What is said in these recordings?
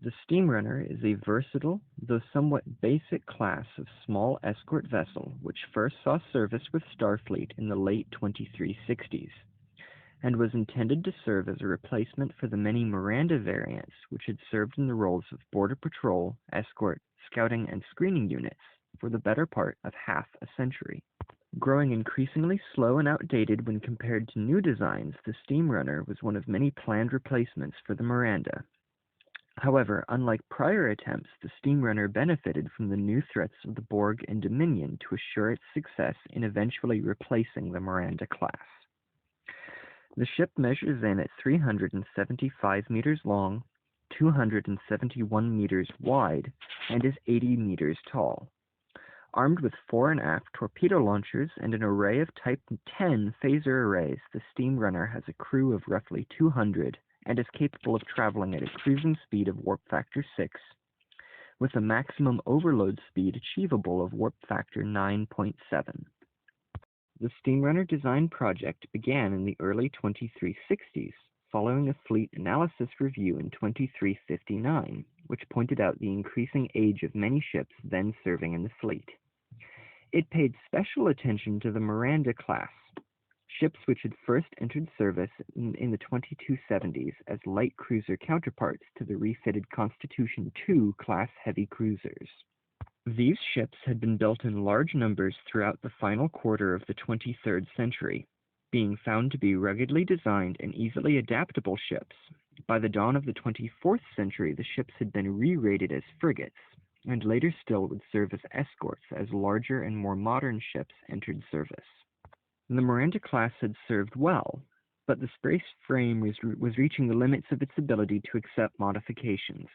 The Steamrunner is a versatile, though somewhat basic class of small escort vessel which first saw service with Starfleet in the late 2360s, and was intended to serve as a replacement for the many Miranda variants which had served in the roles of border patrol, escort, scouting, and screening units for the better part of half a century. Growing increasingly slow and outdated when compared to new designs, the Steamrunner was one of many planned replacements for the Miranda. However, unlike prior attempts, the Steamrunner benefited from the new threats of the Borg and Dominion to assure its success in eventually replacing the Miranda class. The ship measures in at 375 meters long, 271 meters wide, and is 80 meters tall. Armed with fore and aft torpedo launchers and an array of Type 10 phaser arrays, the Steamrunner has a crew of roughly 200 and is capable of traveling at a cruising speed of warp factor 6, with a maximum overload speed achievable of warp factor 9.7. The Steamrunner design project began in the early 2360s, following a fleet analysis review in 2359, which pointed out the increasing age of many ships then serving in the fleet. It paid special attention to the Miranda class, ships which had first entered service in the 2270s as light cruiser counterparts to the refitted Constitution II class heavy cruisers. These ships had been built in large numbers throughout the final quarter of the 23rd century, being found to be ruggedly designed and easily adaptable ships. By the dawn of the 24th century, the ships had been re-rated as frigates, and later still would serve as escorts as larger and more modern ships entered service. The Miranda class had served well, but the space frame was reaching the limits of its ability to accept modifications.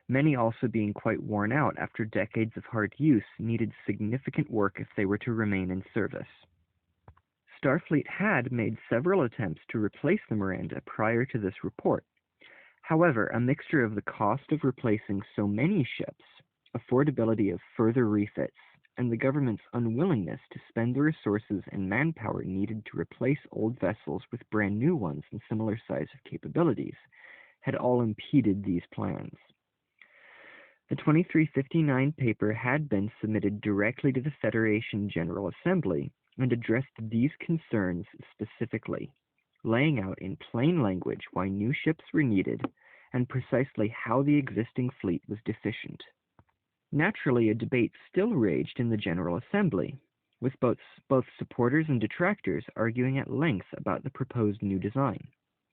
Many also being quite worn out after decades of hard use needed significant work if they were to remain in service. Starfleet had made several attempts to replace the Miranda prior to this report. However, a mixture of the cost of replacing so many ships, affordability of further refits, and the government's unwillingness to spend the resources and manpower needed to replace old vessels with brand new ones in similar size of capabilities had all impeded these plans. The 2359 paper had been submitted directly to the Federation General Assembly and addressed these concerns specifically, laying out in plain language why new ships were needed and precisely how the existing fleet was deficient. Naturally, a debate still raged in the General Assembly, with both supporters and detractors arguing at length about the proposed new design.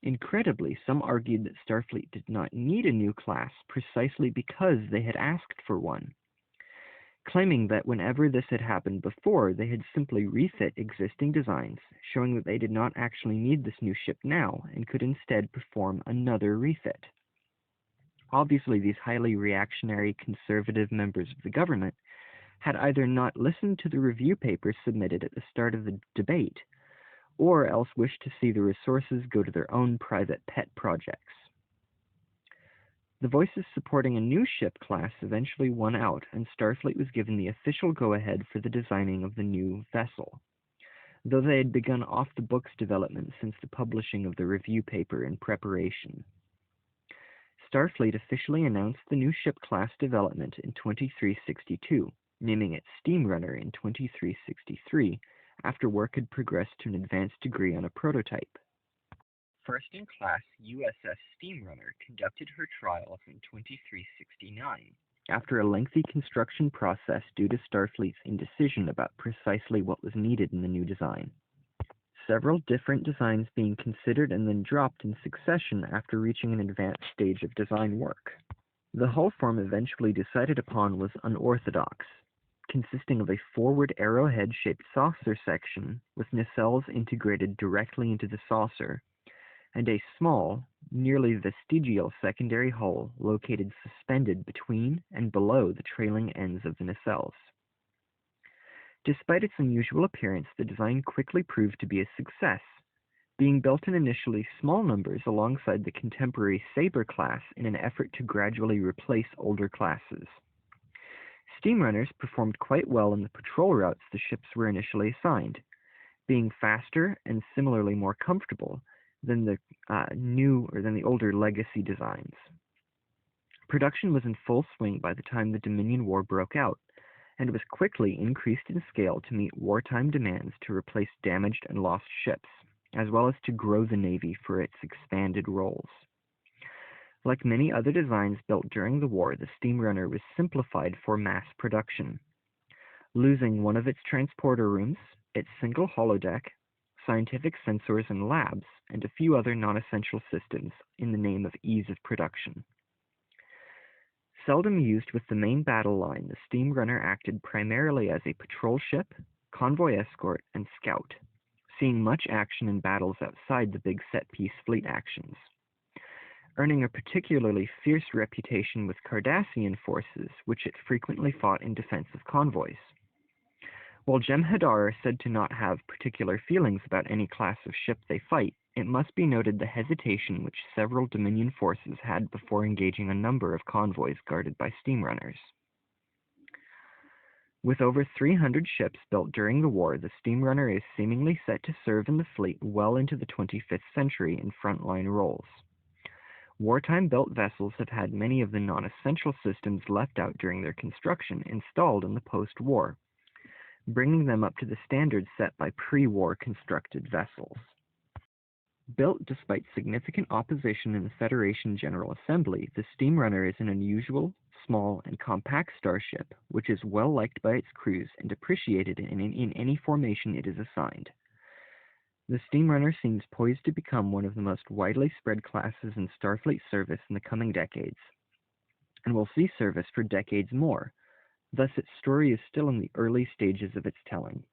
Incredibly, some argued that Starfleet did not need a new class precisely because they had asked for one, claiming that whenever this had happened before, they had simply refit existing designs, showing that they did not actually need this new ship now and could instead perform another refit. Obviously, these highly reactionary conservative members of the government had either not listened to the review paper submitted at the start of the debate, or else wished to see the resources go to their own private pet projects. The voices supporting a new ship class eventually won out, and Starfleet was given the official go-ahead for the designing of the new vessel, though they had begun off-the-books development since the publishing of the review paper in preparation. Starfleet officially announced the new ship class development in 2362, naming it Steamrunner in 2363, after work had progressed to an advanced degree on a prototype. First-in-class USS Steamrunner conducted her trials in 2369, after a lengthy construction process due to Starfleet's indecision about precisely what was needed in the new design. Several different designs being considered and then dropped in succession after reaching an advanced stage of design work. The hull form eventually decided upon was unorthodox, consisting of a forward arrowhead-shaped saucer section with nacelles integrated directly into the saucer, and a small, nearly vestigial secondary hull located suspended between and below the trailing ends of the nacelles. Despite its unusual appearance, the design quickly proved to be a success, being built in initially small numbers alongside the contemporary Sabre class in an effort to gradually replace older classes. Steamrunners performed quite well in the patrol routes the ships were initially assigned, being faster and similarly more comfortable than the older legacy designs. Production was in full swing by the time the Dominion War broke out, and was quickly increased in scale to meet wartime demands to replace damaged and lost ships, as well as to grow the Navy for its expanded roles. Like many other designs built during the war, the Steamrunner was simplified for mass production, losing one of its transporter rooms, its single holodeck, scientific sensors and labs, and a few other non-essential systems in the name of ease of production. Seldom used with the main battle line, the Steamrunner acted primarily as a patrol ship, convoy escort, and scout, seeing much action in battles outside the big set-piece fleet actions, earning a particularly fierce reputation with Cardassian forces, which it frequently fought in defense of convoys. While Jem'Hadar are said to not have particular feelings about any class of ship they fight, it must be noted the hesitation which several Dominion forces had before engaging a number of convoys guarded by steamrunners. With over 300 ships built during the war, the Steamrunner is seemingly set to serve in the fleet well into the 25th century in frontline roles. Wartime-built vessels have had many of the non-essential systems left out during their construction installed in the post-war, bringing them up to the standards set by pre-war constructed vessels. Built despite significant opposition in the Federation General Assembly, the Steamrunner is an unusual, small, and compact starship, which is well liked by its crews and appreciated in any formation it is assigned. The Steamrunner seems poised to become one of the most widely spread classes in Starfleet service in the coming decades, and will see service for decades more. Thus, its story is still in the early stages of its telling.